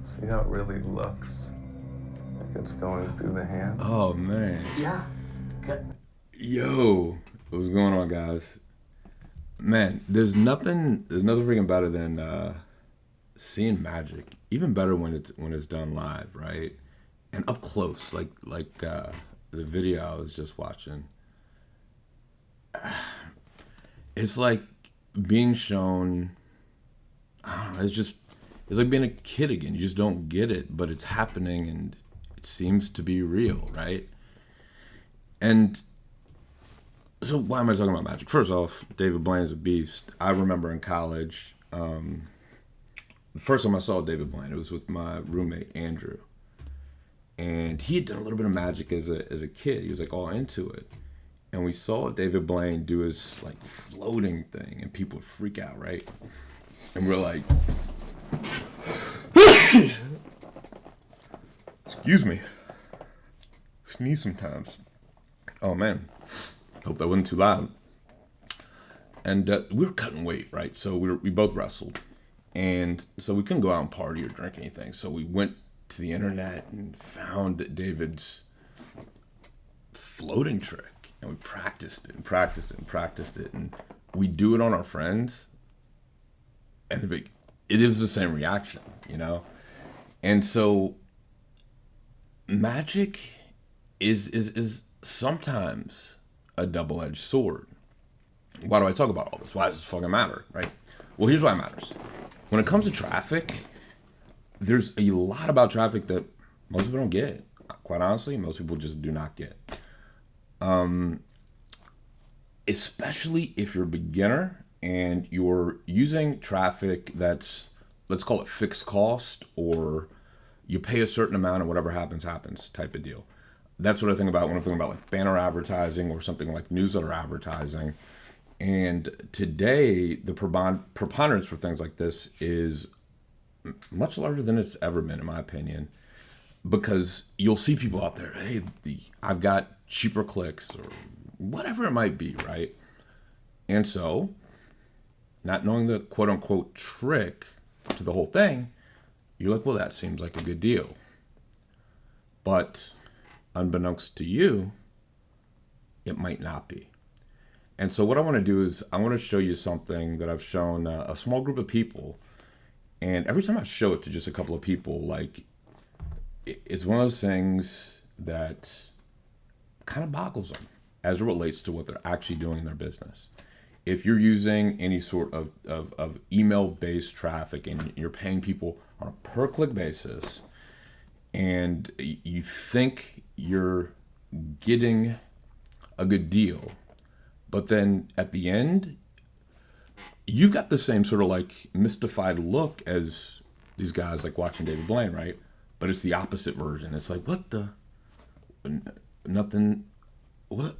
See how it really looks like it's going through the hand? Oh man. Yeah. Yo, what's going on, guys? Man, there's nothing freaking better than seeing magic. Even better when it's done live, right? And up close, like the video I was just watching. It's like being shown. I don't know. It's like being a kid again. You just don't get it, but it's happening, and it seems to be real, right? And so why am I talking about magic? First off, David Blaine is a beast. I remember in college, the first time I saw David Blaine, it was with my roommate Andrew, and he had done a little bit of magic as a kid. He was like all into it, and we saw David Blaine do his like floating thing, and people would freak out, right? And we're like, excuse me, sneeze sometimes. Oh man, hope that wasn't too loud. And we were cutting weight, right? So we both wrestled, and so we couldn't go out and party or drink anything. So we went to the internet and found David's floating trick, and we practiced it and practiced it and practiced it, and we do it on our friends, and it is the same reaction, you know. And so magic is sometimes a double-edged sword. Why do I talk about all this? Why does this fucking matter, right? Well, here's why it matters. When it comes to traffic, there's a lot about traffic that most people don't get. Quite honestly, most people just do not get. Especially if you're a beginner and you're using traffic that's, let's call it fixed cost, or you pay a certain amount and whatever happens, happens type of deal. That's what I think about when I'm thinking about like banner advertising or something like newsletter advertising. And today, the preponderance for things like this is much larger than it's ever been, in my opinion, because you'll see people out there, hey, I've got cheaper clicks or whatever it might be, right? And so, not knowing the quote unquote trick to the whole thing, you're like, well, that seems like a good deal. But unbeknownst to you, it might not be. And so what I want to do is I want to show you something that I've shown a small group of people. And every time I show it to just a couple of people, like, it's one of those things that kind of boggles them as it relates to what they're actually doing in their business. If you're using any sort of email-based traffic and you're paying people on a per-click basis, and you think you're getting a good deal, but then at the end, you've got the same sort of like mystified look as these guys like watching David Blaine, right? But it's the opposite version. It's like, what the? Nothing. What?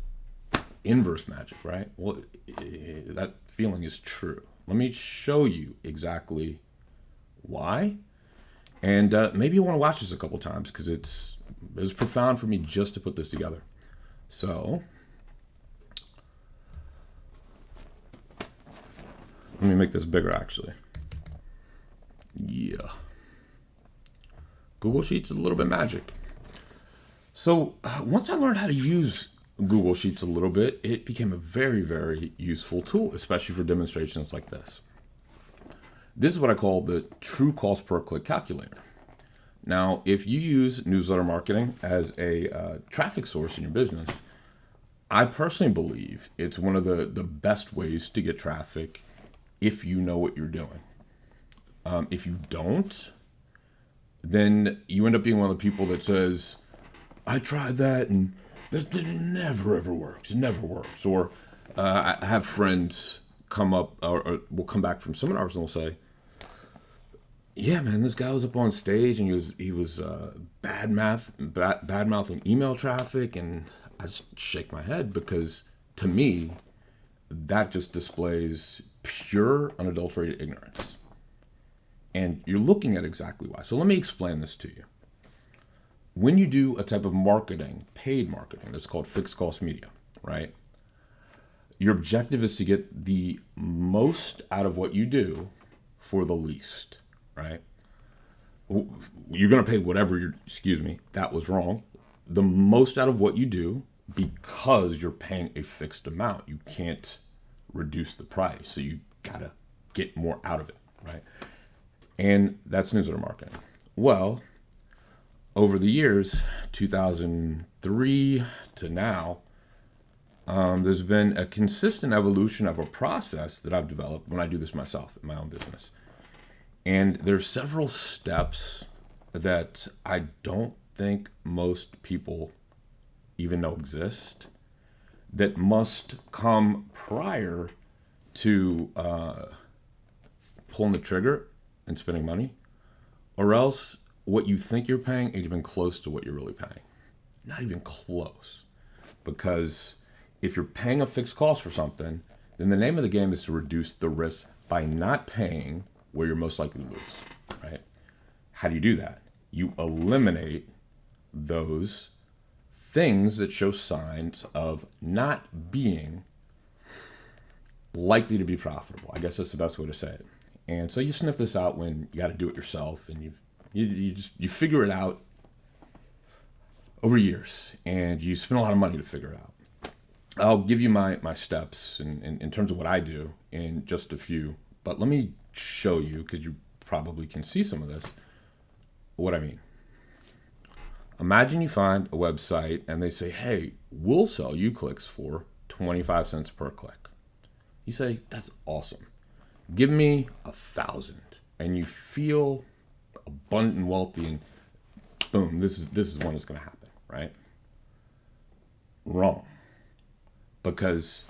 Inverse magic, right? Well, that feeling is true. Let me show you exactly why. And maybe you want to watch this a couple times because it was profound for me just to put this together. So let me make this bigger, actually. Yeah. Google Sheets is a little bit magic. So once I learned how to use Google Sheets a little bit, it became a very, very useful tool, especially for demonstrations like this. This is what I call the true cost per click calculator. Now, if you use newsletter marketing as a traffic source in your business, I personally believe it's one of the best ways to get traffic if you know what you're doing. If you don't, then you end up being one of the people that says, I tried that and it never ever works. It never works. Or I have friends come up or will come back from seminars and will say, yeah, man, this guy was up on stage and he was bad mouthing email traffic, and I just shake my head because to me, that just displays pure, unadulterated ignorance. And you're looking at exactly why. So let me explain this to you. When you do a type of marketing, paid marketing, that's called fixed cost media, right? Your objective is to get the most out of what you do for the least, right? You're going to pay whatever excuse me, that was wrong. The most out of what you do because you're paying a fixed amount. You can't reduce the price. So you got to get more out of it, right? And that's newsletter marketing. Well, over the years, 2003 to now, there's been a consistent evolution of a process that I've developed when I do this myself in my own business. And there's several steps that I don't think most people even know exist that must come prior to pulling the trigger and spending money, or else what you think you're paying ain't even close to what you're really paying. Not even close. Because if you're paying a fixed cost for something, then the name of the game is to reduce the risk by not paying where you're most likely to lose, right? How do you do that? You eliminate those things that show signs of not being likely to be profitable. I guess that's the best way to say it. And so you sniff this out when you got to do it yourself, and you figure it out over years, and you spend a lot of money to figure it out. I'll give you my steps in terms of what I do in just a few, but let me show you, because you probably can see some of this, what I mean. Imagine you find a website and they say, hey, we'll sell you clicks for 25 cents per click. You say, that's awesome. Give me 1,000. And you feel abundant and wealthy, and boom, this is when it's going to happen, right? Wrong. Because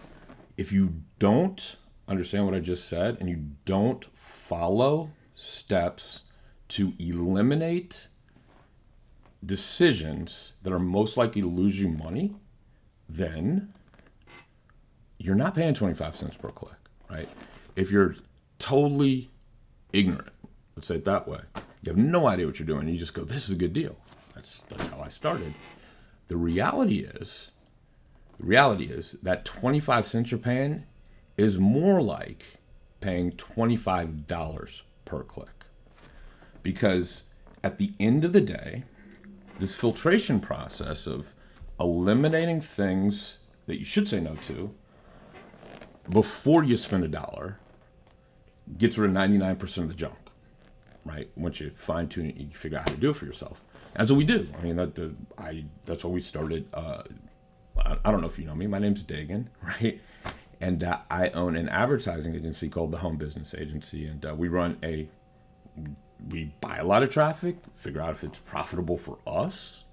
if you don't understand what I just said and you don't follow steps to eliminate decisions that are most likely to lose you money, then you're not paying 25 cents per click, right? If you're totally ignorant, let's say it that way, you have no idea what you're doing, you just go, this is a good deal. That's how I started. The reality is that 25 cents you're paying is more like paying $25 per click. Because at the end of the day, this filtration process of eliminating things that you should say no to before you spend $1 gets rid of 99% of the junk, right? Once you fine tune it, you figure out how to do it for yourself. That's what we do. I mean, that's what we started. I don't know if you know me. My name's Dagan, right? And I own an advertising agency called the Home Business Agency, and we buy a lot of traffic, figure out if it's profitable for us,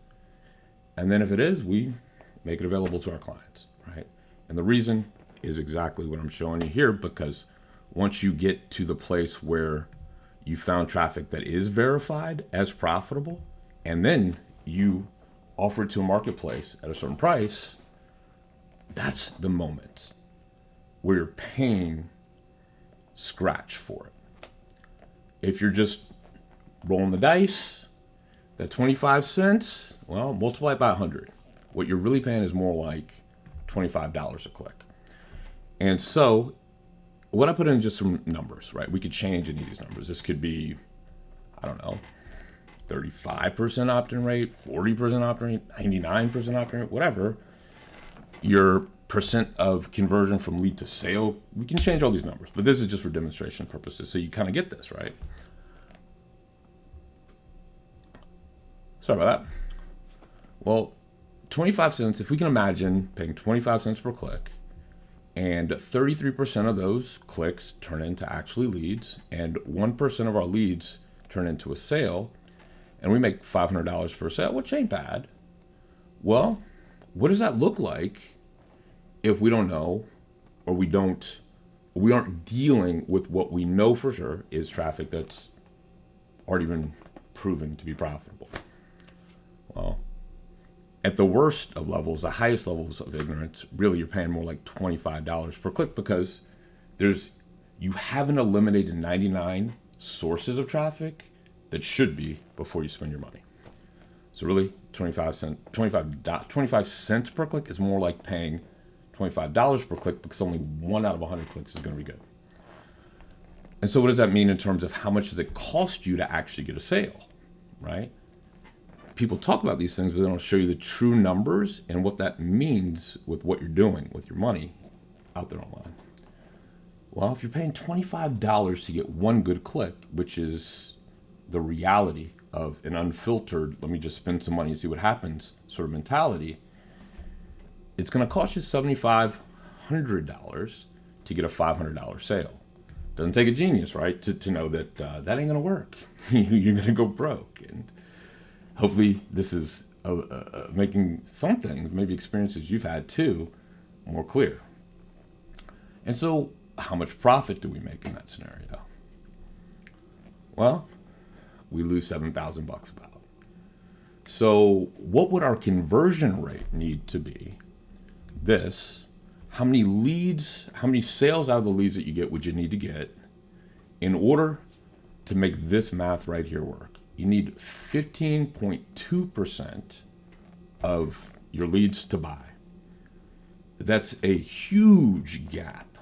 and then if it is, we make it available to our clients, right? And the reason is exactly what I'm showing you here, because once you get to the place where you found traffic that is verified as profitable, and then you offer it to a marketplace at a certain price, that's the moment where you're paying scratch for it. If you're just rolling the dice, that 25 cents, well, multiply it by 100. What you're really paying is more like $25 a click. And so what I put in just some numbers, right? We could change any of these numbers. This could be, I don't know, 35% opt-in rate, 40% opt-in rate, 99% opt-in rate, whatever. Your percent of conversion from lead to sale, we can change all these numbers, but this is just for demonstration purposes. So you kind of get this, right? Sorry about that. Well, 25 cents, if we can imagine paying 25 cents per click, and 33% of those clicks turn into actually leads, and 1% of our leads turn into a sale, and we make $500 per sale, which ain't bad. Well, what does that look like if we don't know, or we aren't dealing with what we know for sure is traffic that's already been proven to be profitable? Well, at the worst of levels, the highest levels of ignorance, really you're paying more like $25 per click, because you haven't eliminated 99 sources of traffic that should be before you spend your money. So really, 25 cents per click is more like paying $25 per click because only 1 out of 100 clicks is going to be good. And so what does that mean in terms of how much does it cost you to actually get a sale, right? People talk about these things, but they don't show you the true numbers and what that means with what you're doing with your money out there online. Well, if you're paying $25 to get one good click, which is the reality of an unfiltered, let me just spend some money and see what happens sort of mentality, it's going to cost you $7,500 to get a $500 sale. Doesn't take a genius, right, to know that that ain't going to work. You're going to go broke. And hopefully this is making some things, maybe experiences you've had too, more clear. And so how much profit do we make in that scenario? Well, we lose $7,000 about. So what would our conversion rate need to be? How many leads, how many sales out of the leads that you get would you need to get in order to make this math right here work? You need 15.2% of your leads to buy. That's a huge gap,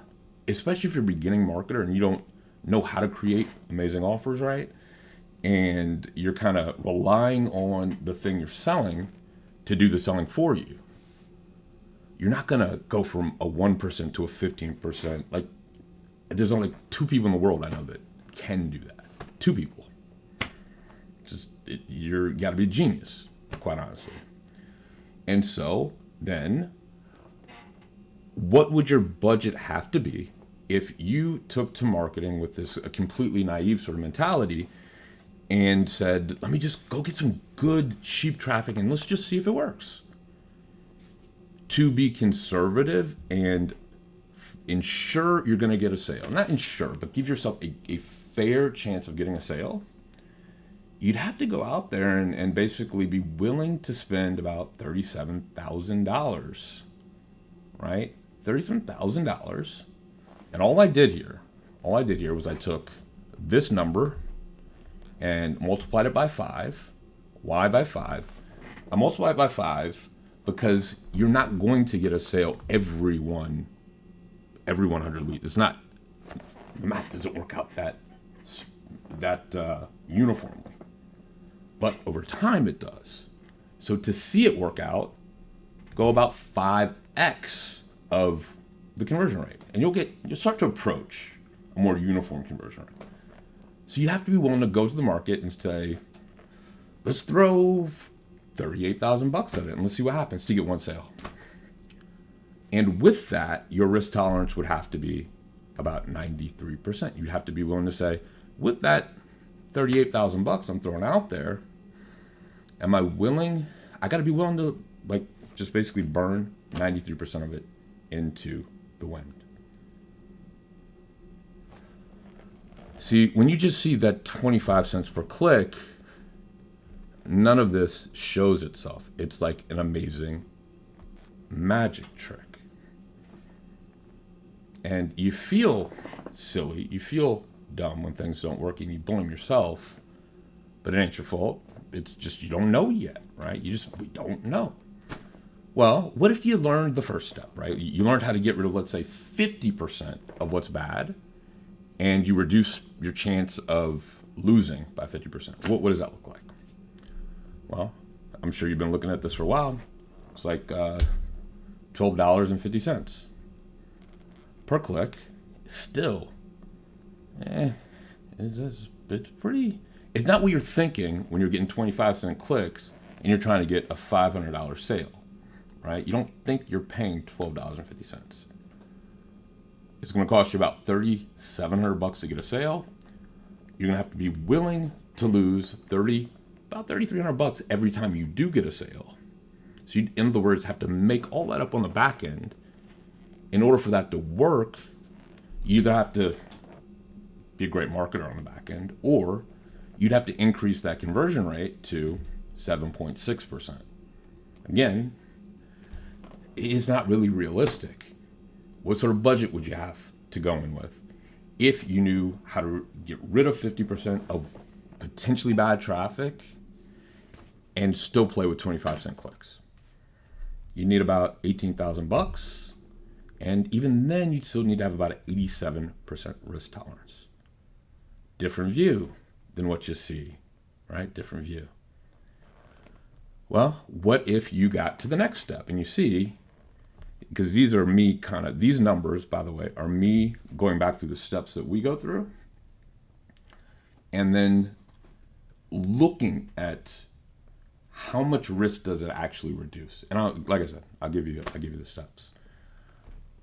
especially if you're a beginning marketer and you don't know how to create amazing offers, right? And you're kind of relying on the thing you're selling to do the selling for you. You're not going to go from a 1% to a 15%. Like, there's only 2 people in the world I know that can do that. 2 people. You got to be a genius, quite honestly. And so then, what would your budget have to be if you took to marketing with this a completely naive sort of mentality and said, let me just go get some good, cheap traffic and let's just see if it works? To be conservative and ensure you're going to get a sale. Not ensure, but give yourself a fair chance of getting a sale. You'd have to go out there and basically be willing to spend about $37,000, right? $37,000. And all I did here was I took this number and multiplied it by 5. Why by 5? I multiplied it by 5 because you're not going to get a sale every 100 leads. It's not, the math doesn't work out that uniformly. But over time it does. So to see it work out, go about 5x of the conversion rate. And you'll start to approach a more uniform conversion rate. So you have to be willing to go to the market and say, let's throw $38,000 at it and let's see what happens to get one sale. And with that, your risk tolerance would have to be about 93%. You'd have to be willing to say, with that $38,000 I'm throwing out there, am I willing? I got to be willing to just basically burn 93% of it into the wind. See, when you just see that 25 cents per click, none of this shows itself. It's like an amazing magic trick. And you feel silly, you feel dumb when things don't work and you blame yourself, but it ain't your fault. It's just you don't know yet, right? We don't know. Well, what if you learned the first step, right? You learned how to get rid of, let's say, 50% of what's bad, and you reduce your chance of losing by 50%. What does that look like? Well, I'm sure you've been looking at this for a while. It's like $12.50 per click. Still, it's pretty. It's not what you're thinking when you're getting 25-cent clicks and you're trying to get a $500 sale, right? You don't think you're paying $12.50. It's going to cost you about $3,700 to get a sale. You're going to have to be willing to lose about $3,300 every time you do get a sale. So you, in other words, have to make all that up on the back end. In order for that to work, you either have to be a great marketer on the back end, or you'd have to increase that conversion rate to 7.6%. Again, it's not really realistic. What sort of budget would you have to go in with if you knew how to get rid of 50% of potentially bad traffic and still play with 25-cent clicks? You need about $18,000. And even then, you'd still need to have about an 87% risk tolerance. Different view than what you see, right? Different view. Well, what if you got to the next step and you see, because these are me these numbers, by the way, are me going back through the steps that we go through and then looking at how much risk does it actually reduce. And like I said, I'll give you the steps.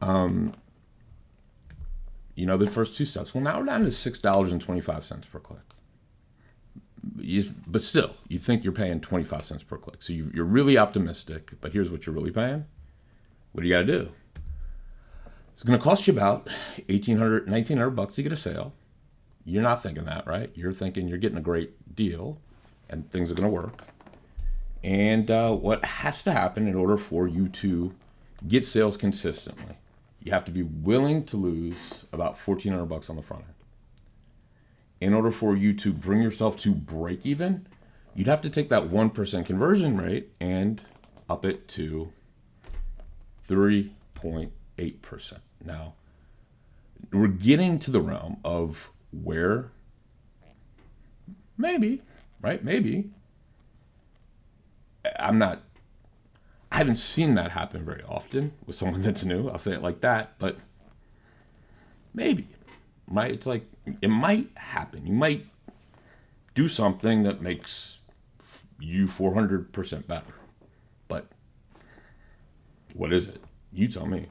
The first two steps. Well, now we're down to $6.25 per click. But still, you think you're paying 25 cents per click. So you're really optimistic, but here's what you're really paying. What do you got to do? It's going to cost you about $1,800, $1,900 to get a sale. You're not thinking that, right? You're thinking you're getting a great deal and things are going to work. And what has to happen in order for you to get sales consistently, you have to be willing to lose about $1,400 on the front end. In order for you to bring yourself to break even, you'd have to take that 1% conversion rate and up it to 3.8%. Now, we're getting to the realm of where maybe, right? Maybe. I haven't seen that happen very often with someone that's new. I'll say it like that, but maybe, right? It's like, it might happen. You might do something that makes you 400% better. But what is it? You tell me.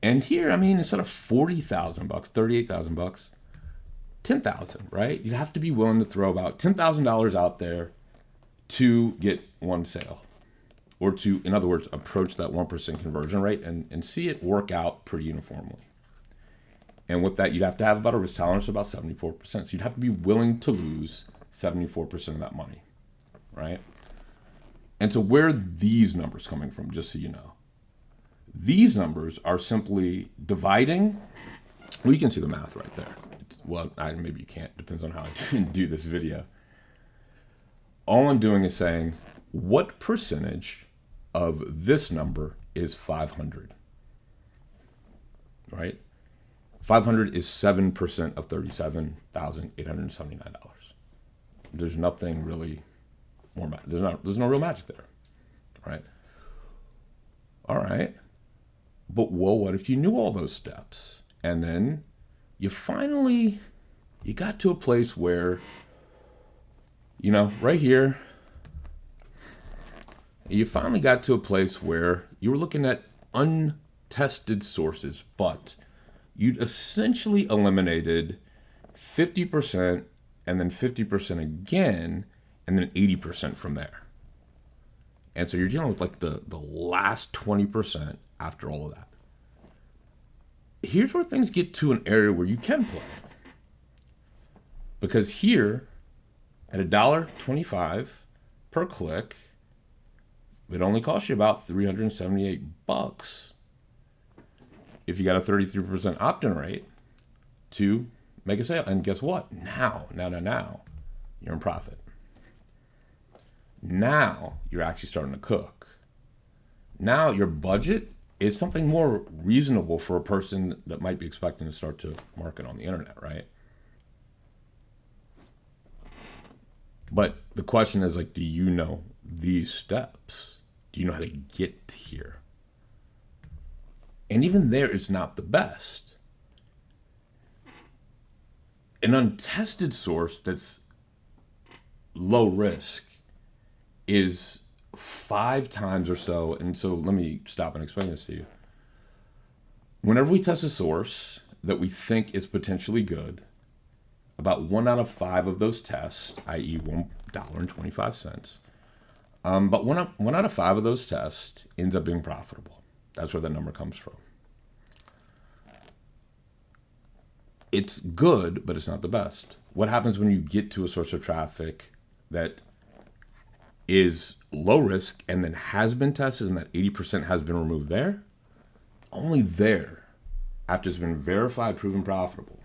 And here, instead of $40,000, $38,000, $10,000, right? You'd have to be willing to throw about $10,000 out there to get one sale, or to, in other words, approach that 1% conversion rate and see it work out pretty uniformly. And with that, you'd have to have about a risk tolerance of about 74%. So you'd have to be willing to lose 74% of that money, right? And so where are these numbers coming from, just so you know? These numbers are simply dividing. Well, you can see the math right there. Maybe you can't. Depends on how I do this video. All I'm doing is saying, what percentage of this number is 500? Right? 500 is 7% of $37,879. There's nothing really more. There's no real magic there, right? All right, but what if you knew all those steps and then you got to a place where, right here, you finally got to a place where you were looking at untested sources, but you'd essentially eliminated 50% and then 50% again, and then 80% from there. And so you're dealing with like the last 20% after all of that. Here's where things get to an area where you can play. Because here, at $1.25 per click, it only costs you about $378 if you got a 33% opt-in rate to make a sale. And guess what? Now, you're in profit. Now you're actually starting to cook. Now your budget is something more reasonable for a person that might be expecting to start to market on the internet, right? But the question is, like, do you know these steps? Do you know how to get here? And even there, it's not the best. An untested source that's low risk is 5 times or so. And so let me stop and explain this to you. Whenever we test a source that we think is potentially good, about 1 out of 5 of those tests, i.e. $1.25, but one out of 5 of those tests ends up being profitable. That's where that number comes from. It's good, but it's not the best. What happens when you get to a source of traffic that is low risk and then has been tested and that 80% has been removed there? Only there, after it's been verified, proven profitable,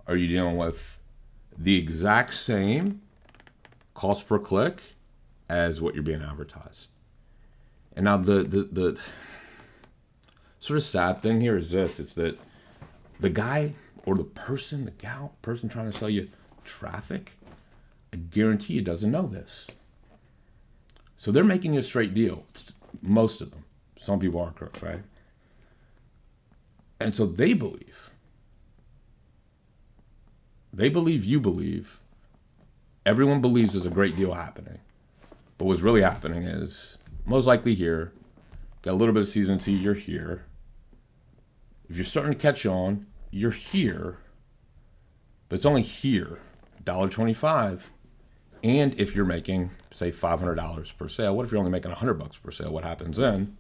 are you dealing with the exact same cost per click as what you're being advertised. And now sort of sad thing here is this: it's that the guy or the person trying to sell you traffic, I guarantee you doesn't know this. So they're making a straight deal. Most of them. Some people are crooks, right? And so they believe you believe, everyone believes there's a great deal happening. But what's really happening is, most likely here, got a little bit of season 2, you're here. If you're starting to catch on, you're here. But it's only here, $1.25. And if you're making, say, $500 per sale, what if you're only making $100 per sale? What happens then?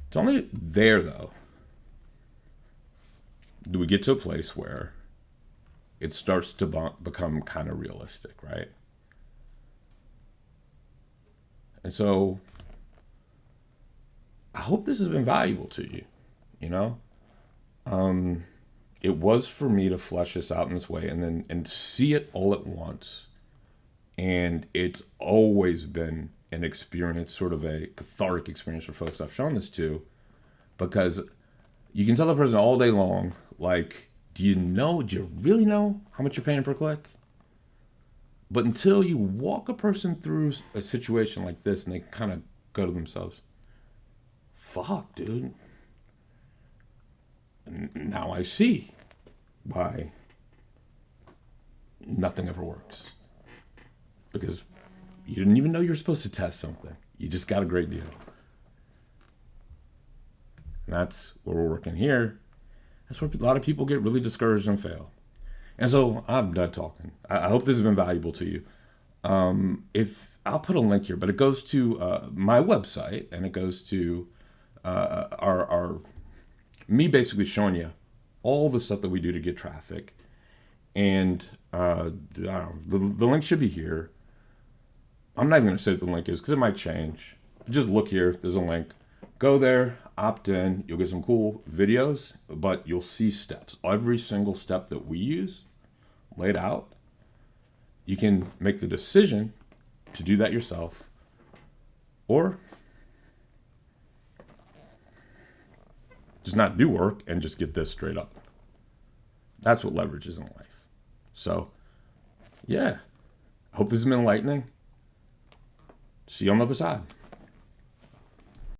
It's only there, though. Do we get to a place where it starts to become kind of realistic, right? And so I hope this has been valuable to you, you know? It was for me to flesh this out in this way and see it all at once. And it's always been an experience, sort of a cathartic experience for folks I've shown this to, because you can tell the person all day long, like, do you really know how much you're paying per click? But until you walk a person through a situation like this and they kind of go to themselves, fuck, dude. Now I see why nothing ever works. Because you didn't even know you were supposed to test something. You just got a great deal. And that's where we're working here. That's where a lot of people get really discouraged and fail. And so I'm done talking. I hope this has been valuable to you. If I'll put a link here, but it goes to my website, and it goes to our me basically showing you all the stuff that we do to get traffic. And the link should be here. I'm not even going to say what the link is because it might change. Just look here. There's a link. Go there, opt in. You'll get some cool videos, but you'll see steps. Every single step that we use laid out. You can make the decision to do that yourself, or just not do work and just get this straight up. That's what leverage is in life. So, yeah. Hope this has been enlightening. See you on the other side.